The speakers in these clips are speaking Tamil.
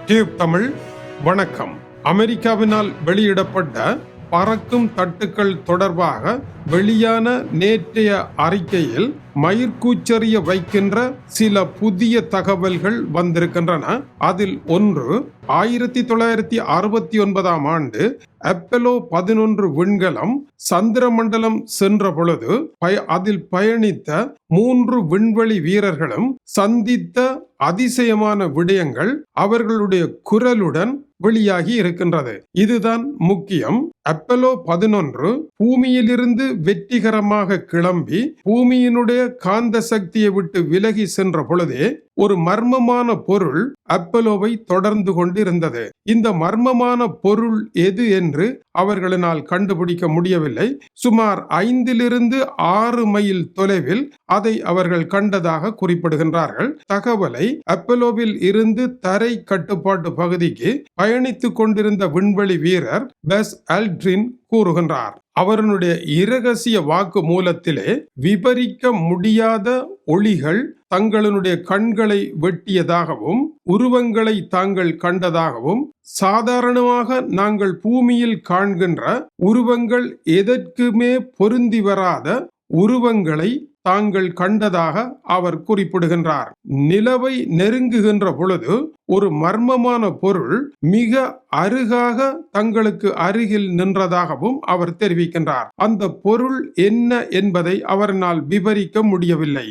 டியூப் தமிழ் வணக்கம். அமெரிக்காவினால் வெளியிடப்பட்ட பறக்கும் தட்டுக்கள் தொடர்பாக வெளியான நேற்றைய அறிக்கையில் மயிர்கூச்சறிய வைக்கின்ற சில புதிய தகவல்கள் வந்திருக்கின்றன. அதில் ஒன்று 1969 ஆண்டு அப்போலோ 11 விண்கலம் சந்திரமண்டலம் சென்ற பொழுது அதில் பயணித்த 3 விண்வெளி வீரர்களும் சந்தித்த அதிசயமான விடயங்கள் அவர்களுடைய குரலுடன் வெளியாகி இருக்கின்றது. இதுதான் முக்கியம். அப்போலோ 11 பூமியிலிருந்து வெற்றிகரமாக கிளம்பி பூமியினுடைய காந்த சக்தியை விட்டு விலகி சென்ற பொழுதே ஒரு மர்மமான பொருள் அப்போலோவை தொடர்ந்து கொண்டிருந்தது. இந்த மர்மமான பொருள் எது என்று அவர்களால் கண்டுபிடிக்க முடியவில்லை. சுமார் 5-6 மைல் தொலைவில் அதை அவர்கள் கண்டதாக குறிப்பிடுகின்றார்கள். தகவலை அப்போலோவில் இருந்து தரை கட்டுப்பாட்டு பகுதிக்கு பயணித்துக் கொண்டிருந்த விண்வெளி வீரர் பஸ் ஆல்ட்ரின் கூறுகின்றார். அவருடைய இரகசிய வாக்கு மூலத்திலே விபரிக்க முடியாத ஒளிகள் தங்களுடைய கண்களை வெட்டியதாகவும் உருவங்களை தாங்கள் கண்டதாகவும் சாதாரணமாக நாங்கள் பூமியில் காண்கின்ற உருவங்கள் எதற்குமே பொருந்தி வராத உருவங்களை தாங்கள் கண்டதாக அவர் குறிப்பிடுகின்றார். நிலவை நெருங்குகின்ற பொழுது ஒரு மர்மமான பொருள் மிக அருகாக தங்களுக்கு அருகில் நின்றதாகவும் அவர் தெரிவிக்கின்றார். அந்த பொருள் என்ன என்பதை அவரால் விவரிக்க முடியவில்லை.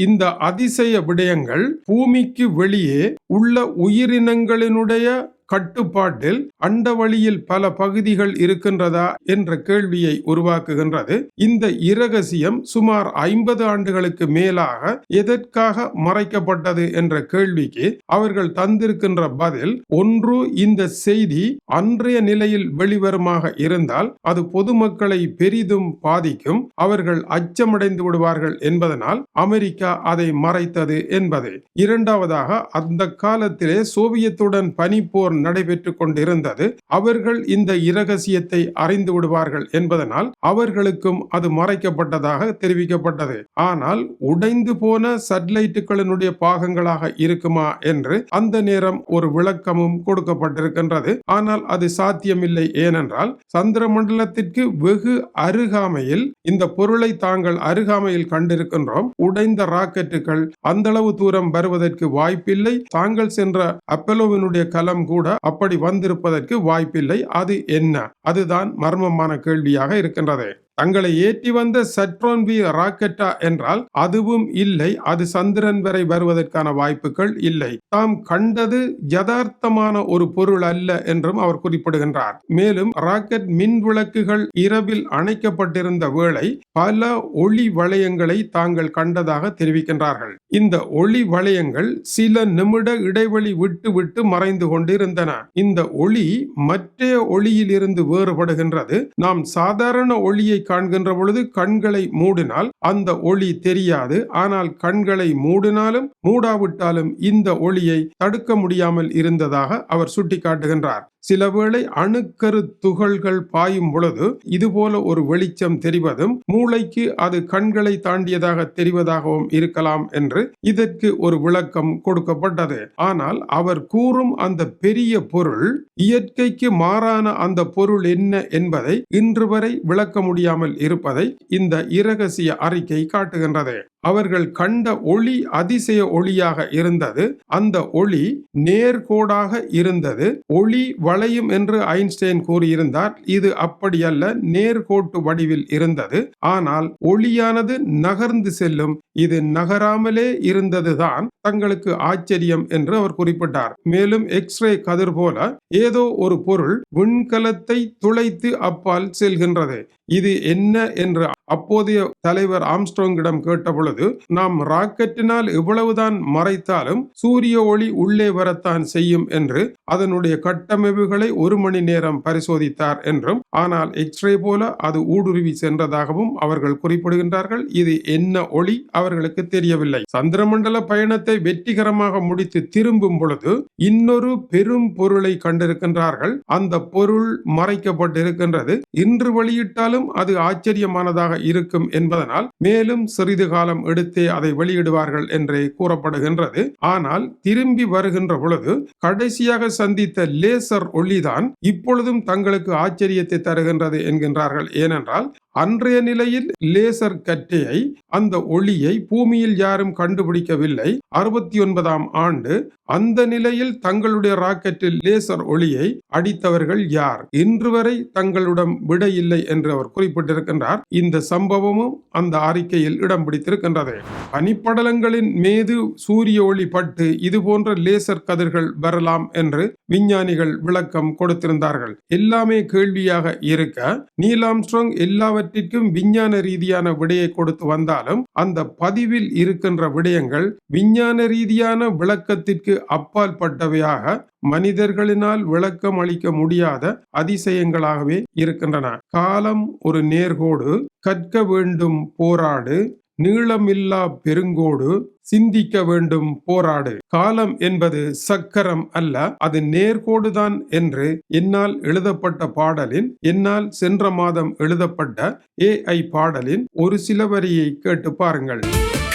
இந்த அதிசய விடயங்கள் பூமிக்கு வெளியே உள்ள உயிரினங்களினுடைய கட்டுப்பாட்டில் அண்டவெளியில் பல பகுதிகள் இருக்கின்றதா என்ற கேள்வியை உருவாக்குகின்றது. இந்த இரகசியம் சுமார் 50 ஆண்டுகளுக்கு மேலாக எதற்காக மறைக்கப்பட்டது என்ற கேள்விக்கு அவர்கள் தந்திருக்கின்ற பதில் ஒன்று, இந்த செய்தி அன்றைய நிலையில் வெளிவருமாக இருந்தால் அது பொதுமக்களை பெரிதும் பாதிக்கும், அவர்கள் அச்சமடைந்து விடுவார்கள் என்பதனால் அமெரிக்கா அதை மறைத்தது என்பது. இரண்டாவதாக, அந்த காலத்திலே சோவியத்துடன் பனிப்போர் நடைபெற்றுக் கொண்டிருந்தது. அவர்கள் இந்த இரகசியத்தை அறிந்து விடுவார்கள் என்பதனால் அவர்களுக்கும் அது மறைக்கப்பட்டதாக தெரிவிக்கப்பட்டது. ஆனால் உடைந்து போன சேட்டலைட்டுகளினுடைய பாகங்களாக இருக்குமா என்று அந்த நேரம் ஒரு விளக்கமும் கொடுக்கப்பட்டிருக்கின்றது. ஆனால் அது சாத்தியமில்லை. ஏனென்றால் சந்திர மண்டலத்திற்கு வெகு அருகாமையில் இந்த பொருளை தாங்கள் அருகாமையில் கண்டிருக்கின்றோம். உடைந்த ராக்கெட்டுகள் அந்த அளவு தூரம் வருவதற்கு வாய்ப்பில்லை. தாங்கள் சென்ற அப்போலோவினுடைய கலம் கூட அப்படி வந்திருப்பதற்கு வாய்ப்பில்லை. அது என்ன? அதுதான் மர்மமான கேள்வியாக இருக்கின்றது. தங்களை ஏற்றி வந்த சட்ரோன் வி ராக்கெட்டா என்றால் அதுவும் இல்லை. அது சந்திரன் வரை வருவதற்கான வாய்ப்புகள் இல்லை. தாம் கண்டது யதார்த்தமான ஒரு பொருள் அல்ல என்றும் அவர் குறிப்பிடுகின்றார். மேலும் ராக்கெட் மின் விளக்குகள் இரவில் அணைக்கப்பட்டிருந்த வேளை பல ஒளி வளையங்களை தாங்கள் கண்டதாக தெரிவிக்கின்றார்கள். இந்த ஒளி வளையங்கள் சில நிமிட இடைவெளி விட்டு விட்டு மறைந்து கொண்டிருந்தன. இந்த ஒளி மற்ற ஒளியில் இருந்து வேறுபடுகின்றது. நாம் சாதாரண ஒளியை காண்கின்ற பொழுது கண்களை மூடினால் அந்த ஒளி தெரியாது. ஆனால் கண்களை மூடினாலும் மூடாவிட்டாலும் இந்த ஒளியை தடுக்க முடியாமல் இருந்ததாக அவர் சுட்டிக்காட்டுகின்றார். சிலவேளை அணுக்கரு துகள்கள் பாயும் பொழுது இதுபோல ஒரு வெளிச்சம் தெரிவதும் மூளைக்கு அது கண்களை தாண்டியதாக தெரிவதாகவும் இருக்கலாம் என்று இதற்கு ஒரு விளக்கம் கொடுக்கப்பட்டது. ஆனால் அவர் கூறும் அந்த பெரிய பொருள், இயற்கைக்கு மாறான அந்த பொருள் என்ன என்பதை இன்று வரை விளக்க முடியாமல் இருப்பதை இந்த இரகசிய அறிக்கை காட்டுகின்றது. அவர்கள் கண்ட ஒளி அதிசய ஒளியாக இருந்தது. அந்த ஒளி நேர்கோடாக இருந்தது. ஒளி வளையும் என்று ஐன்ஸ்டைன் கூறியிருந்தார். இது அப்படியல்ல, நேர்கோட்டு வடிவில் இருந்தது. ஆனால் ஒளியானது நகர்ந்து செல்லும். இது நகராமலே இருந்ததுதான் தங்களுக்கு ஆச்சரியம் என்று அவர் குறிப்பிட்டார். மேலும் எக்ஸ்ரே கதிர் போல ஏதோ ஒரு பொருள் விண்கலத்தை துளைத்து அப்பால் செல்கின்றது. இது என்ன என்று அப்போதைய தலைவர் ஆம்ஸ்ட்ராங்கிடம் கேட்ட பொழுது, நாம் ராக்கெட்டினால் எவ்வளவுதான் மறைத்தாலும் சூரிய ஒளி உள்ளே வரத்தான் செய்யும் என்று அதனுடைய கட்டமைப்புகளை 1 மணி நேரம் பரிசோதித்தார் என்றும், ஆனால் எக்ஸ்ரே போல அது ஊடுருவி சென்றதாகவும் அவர்கள் குறிப்பிடுகின்றார்கள். இது என்ன ஒளி அவர்களுக்கு தெரியவில்லை. சந்திரமண்டல பயணத்தை வெற்றிகரமாக முடித்து திரும்பும் பொழுது இன்னொரு பெரும் பொருளை கண்டிருக்கின்றார்கள். அந்த பொருள் மறைக்கப்பட்டிருக்கின்றது. இன்று வெளியிட்டாலும் அது ஆச்சரியமானதாக இருக்கும் என்பதனால் மேலும் சிறிது காலம் எடுத்தே அதை வெளியிடுவார்கள் என்றே கூறப்படுகின்றது. ஆனால் திரும்பி வருகின்ற பொழுது கடைசியாக சந்தித்த லேசர் ஒளிதான் இப்பொழுதும் தங்களுக்கு ஆச்சரியத்தை தருகின்றது என்கின்றார்கள். ஏனென்றால் அன்றைய நிலையில் லேசர் கற்றையை, அந்த ஒளியை பூமியில் யாரும் கண்டுபிடிக்கவில்லை. 69ஆம் ஆண்டு அந்த நிலையில் தங்களுடைய ராக்கெட்டில் லேசர் ஒளியை அடித்தவர்கள் யார்? இன்று வரை தங்களிடம் விடை இல்லை என்று அவர் குறிப்பிட்டிருக்கின்றார். இந்த சம்பவமும் அந்த அறிக்கையில் இடம் பிடித்திருக்கின்றது. பனிப்படலங்களின் மீது சூரிய ஒளி பட்டு இது போன்ற லேசர் கதிர்கள் வரலாம் என்று விஞ்ஞானிகள் விளக்கம் கொடுத்திருந்தார்கள். எல்லாமே கேள்வியாக இருக்க நீல் ஆம்ஸ்ட்ராங் எல்லாவற்றிற்கும் விஞ்ஞான ரீதியான விடையை கொடுத்து வந்தாலும் அந்த பதிவில் இருக்கின்ற விடயங்கள் விஞ்ஞான ரீதியான விளக்கத்திற்கு அப்பால் பட்டவையாக, மனிதர்களினால் விளக்கம் அளிக்க முடியாத அதிசயங்களாகவே இருக்கின்றன. காலம் ஒரு நேர்கோடு, கற்க வேண்டும் போராடு, நீளமில்லா பெருங்கோடு, சிந்திக்க வேண்டும் போராடு. காலம் என்பது சக்கரம் அல்ல, அது நேர்கோடுதான் என்று என்னால் எழுதப்பட்ட பாடலின், என்னால் சென்ற மாதம் எழுதப்பட்ட AI பாடலின் ஒரு சில வரியை கேட்டு பாருங்கள்.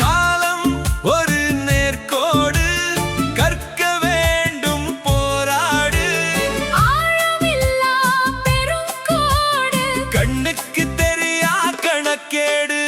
காலம் ஒரு நேர்கோடு, கற்க வேண்டும் போராடு, ஆழமில்லா பெருங்கோடு, கண்ணுக்கு தெரியா கணக்கேடு.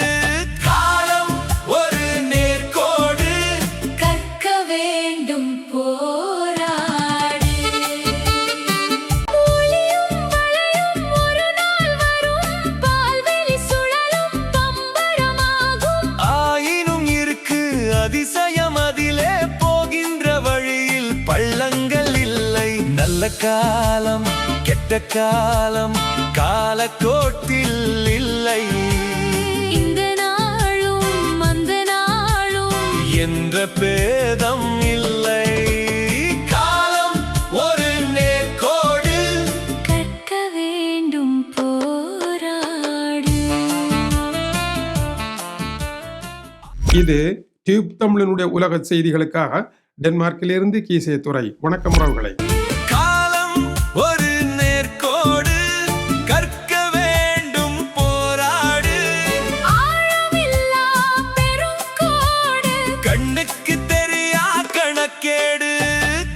அதிசயம் அதிலே போகின்ற வழியில் பள்ளங்கள் இல்லை. நல்ல காலம் கெட்ட காலம் காலக்கோட்டில் இல்லை. இந்த நாளும் அந்த நாளும் என்ற பேதம் இல்லை. காலம் ஒரு நேர்கோடு, கற்க வேண்டும் போராடு. இது டியூப் தமிழனுடைய உலக செய்திகளுக்காக டென்மார்க்கிலிருந்து கீசே துறை. வணக்கம் உறவுகளை.